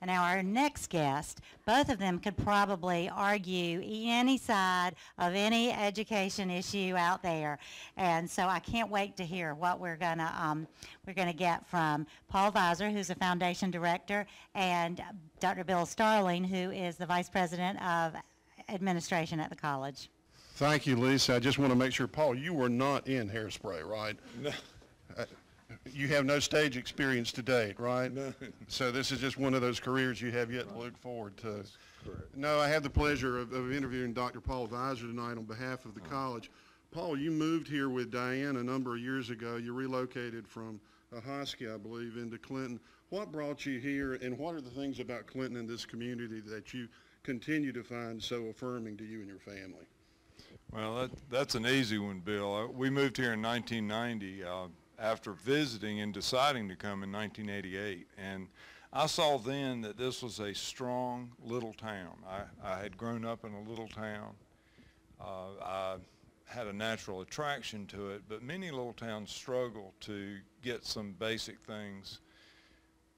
And now our next guest, both of them could probably argue any side of any education issue out there. And so I can't wait to hear what we're gonna get from Paul Viser, who's a foundation director, and Dr. Bill Starling, who is the vice president of administration at the college. Thank you, Lisa. I just want to make sure, Paul, you were not in Hairspray, right? No. You have no stage experience to date, right? No. So this is just one of those careers you have yet to look forward to. That's correct. No, I had the pleasure of interviewing Dr. Paul Viser tonight on behalf of the college. Paul, you moved here with Diane a number of years ago. You relocated from Ahoskie, I believe, into Clinton. What brought you here, and what are the things about Clinton and this community that you continue to find so affirming to you and your family? Well, that's an easy one, Bill. We moved here in 1990 after visiting and deciding to come in 1988. And I saw then that this was a strong little town. I had grown up in a little town. I had a natural attraction to it, but many little towns struggle to get some basic things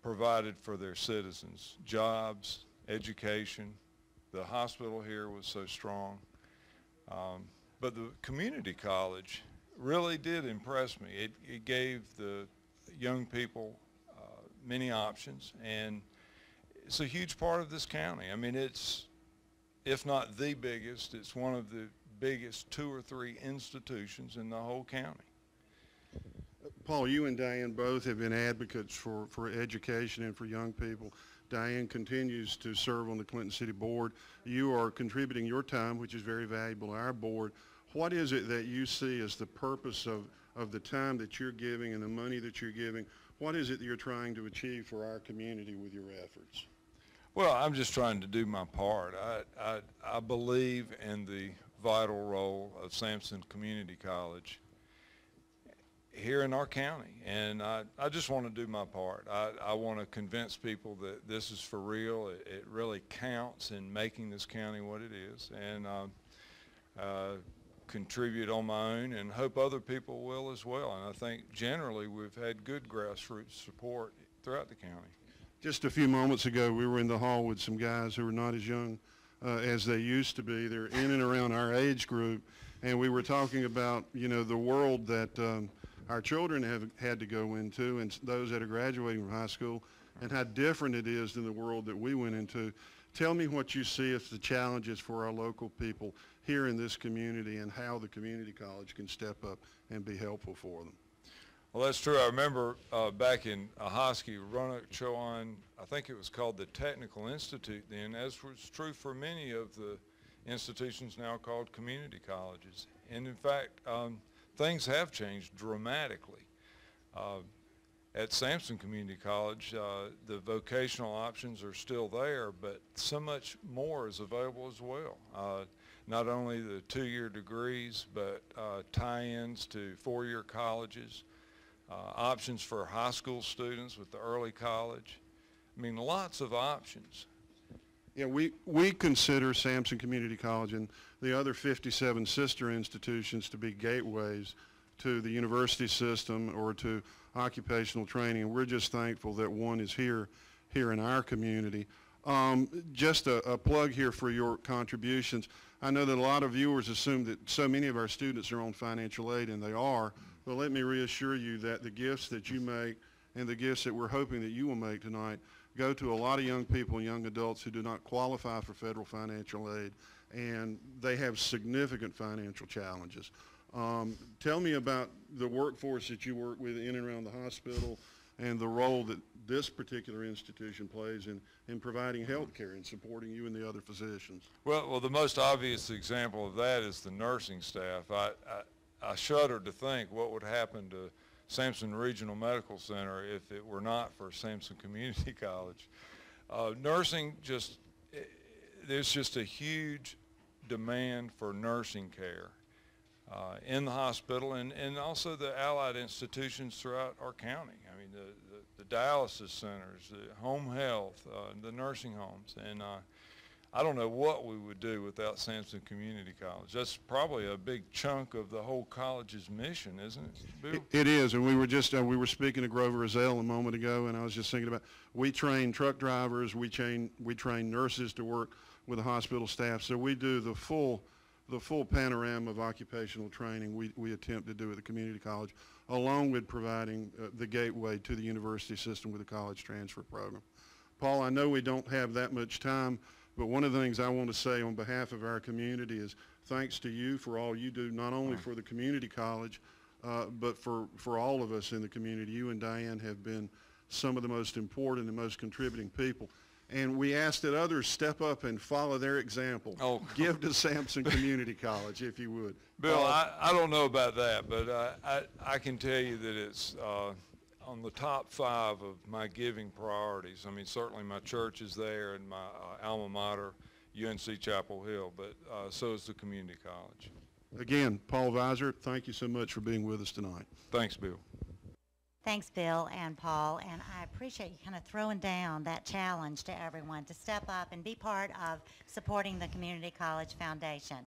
provided for their citizens: jobs, education. The hospital here was so strong. But the community college really did impress me. It gave the young people many options, and it's a huge part of this county. I mean, it's, if not the biggest, it's one of the biggest 2 or 3 institutions in the whole county. Paul, you and Diane both have been advocates for education and for young people. Diane continues to serve on the Clinton City Board. You are contributing your time, which is very valuable to our board. What is it that you see as the purpose of the time that you're giving and the money that you're giving? What is it that you're trying to achieve for our community with your efforts? Well, I'm just trying to do my part. I believe in the vital role of Sampson Community College here in our county, and I just want to do my part. I want to convince people that this is for real. It really counts in making this county what it is, and contribute on my own and hope other people will as well. And I think generally we've had good grassroots support throughout the county. Just a few moments ago, we were in the hall with some guys who are not as young as they used to be. They're in and around our age group, and we were talking about, you know, the world that our children have had to go into, and those that are graduating from high school, and how different it is than the world that we went into. Tell me what you see as the challenges for our local people here in this community, and how the community college can step up and be helpful for them. Well, that's true. I remember back in Ahoskie, Roanoke Chowan, I think it was called the Technical Institute then, as was true for many of the institutions now called community colleges. And in fact, things have changed dramatically. At Sampson Community College, the vocational options are still there, but so much more is available as well. Not only the 2-year degrees, but tie-ins to 4-year colleges, options for high school students with the early college. I mean, lots of options. Yeah, we consider Sampson Community College and the other 57 sister institutions to be gateways to the university system or to occupational training. We're just thankful that one is here in our community. Just a plug here for your contributions. I know that a lot of viewers assume that so many of our students are on financial aid, and they are, but let me reassure you that the gifts that you make and the gifts that we're hoping that you will make tonight go to a lot of young people and young adults who do not qualify for federal financial aid, and they have significant financial challenges. Tell me about the workforce that you work with in and around the hospital and the role that this particular institution plays in providing health care and supporting you and the other physicians. Well, the most obvious example of that is the nursing staff. I shudder to think what would happen to Sampson Regional Medical Center if it were not for Sampson Community College. Nursing, there's just a huge demand for nursing care in the hospital and also the allied institutions throughout our county. I mean, the dialysis centers, the home health, the nursing homes. And I don't know what we would do without Sampson Community College. That's probably a big chunk of the whole college's mission, isn't it, Bill? It is, and we were just we were speaking to Grover Azell a moment ago, and I was just thinking about, we train truck drivers, we train nurses to work with the hospital staff, so we do the full panorama of occupational training we attempt to do at the community college, along with providing the gateway to the university system with the college transfer program. Paul, I know we don't have that much time, but one of the things I want to say on behalf of our community is thanks to you for all you do, not only for the community college, but for all of us in the community. You and Diane have been some of the most important and most contributing people. And we ask that others step up and follow their example. Oh. Give to Sampson Community College, if you would. Bill, I don't know about that, but I can tell you that it's on the top 5 of my giving priorities. I mean, certainly my church is there and my alma mater, UNC Chapel Hill, but so is the community college. Again, Paul Viser, thank you so much for being with us tonight. Thanks, Bill. Thanks, Bill and Paul, and I appreciate you kind of throwing down that challenge to everyone to step up and be part of supporting the Community College Foundation.